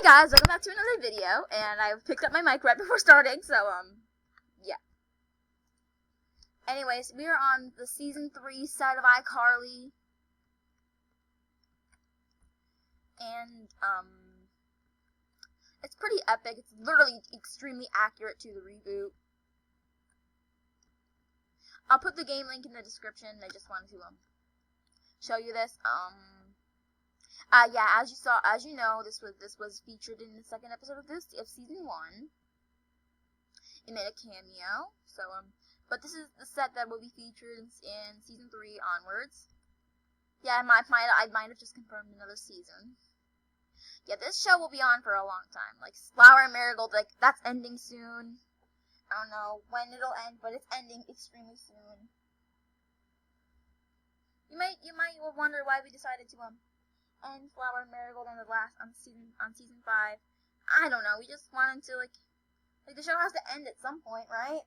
guys, welcome back to another video, and I picked up my mic right before starting, so, yeah. Anyways, we are on the Season 3 side of iCarly, and, it's pretty epic. It's literally extremely accurate to the reboot. I'll put the game link in the description. I just wanted to, show you this, yeah, as you know, this was featured in the second episode of season 1. It made a cameo, so, but this is the set that will be featured in season 3 onwards. Yeah, I might have just confirmed another season. Yeah, this show will be on for a long time. Like, Flower and Marigold, like, that's ending soon. I don't know when it'll end, but it's ending extremely soon. You might wonder why we decided to, end Flower and Marigold on season 5. I don't know. We just wanted to like the show has to end at some point, right?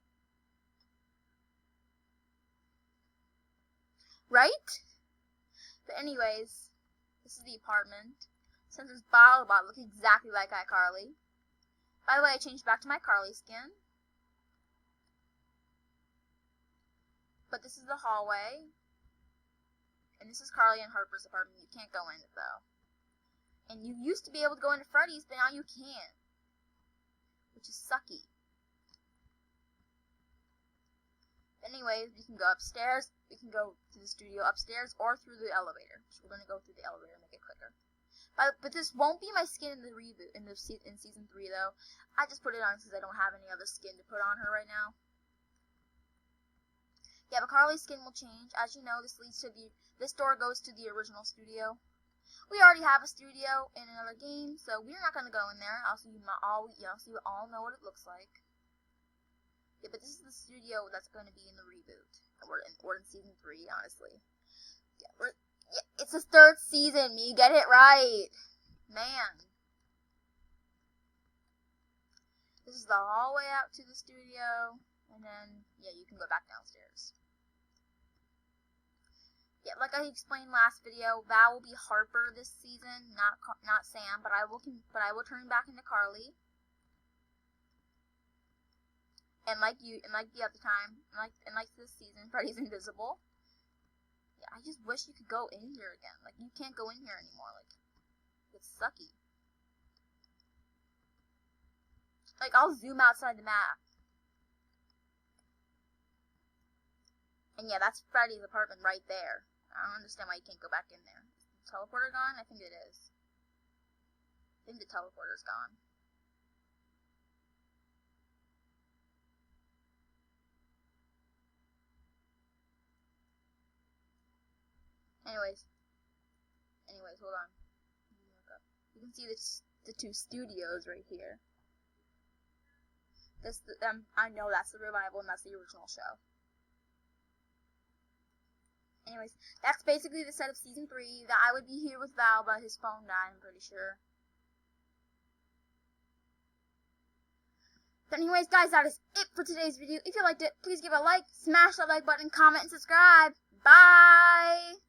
Right? But anyways, this is the apartment. Sensor's bottle looks exactly like iCarly. By the way, I changed back to my Carly skin. But this is the hallway. And this is Carly and Harper's apartment. You can't go in it, though. And you used to be able to go into Freddy's, but now you can't. Which is sucky. Anyways, we can go upstairs. We can go to the studio upstairs or through the elevator. So we're going to go through the elevator and make it quicker. But this won't be my skin in the reboot, in season 3, though. I just put it on because I don't have any other skin to put on her right now. Yeah, but Carly's skin will change. As you know, this door goes to the original studio. We already have a studio in another game, so we're not gonna go in there. So you all know what it looks like. Yeah, but this is the studio that's going to be in the reboot, or in season 3, honestly. Yeah, it's the 3rd season. You get it right, man. This is the hallway out to the studio, and then yeah, you can go back downstairs. Yeah, like I explained last video, Val will be Harper this season, not Sam, but I will turn back into Carly. And like the other time, and like this season, Freddy's invisible. Yeah, I just wish you could go in here again. Like, you can't go in here anymore. Like, it's sucky. Like, I'll zoom outside the map. And yeah, that's Freddy's apartment right there. I don't understand why you can't go back in there. Is the teleporter gone? I think it is. I think the teleporter's gone. Anyways, hold on. You can see the 2 studios right here. I know that's the revival and that's the original show. Anyways, that's basically the set of season 3. That I would be here with Val, but his phone died, I'm pretty sure. But anyways, guys, that is it for today's video. If you liked it, please give it a like, smash that like button, comment, and subscribe. Bye!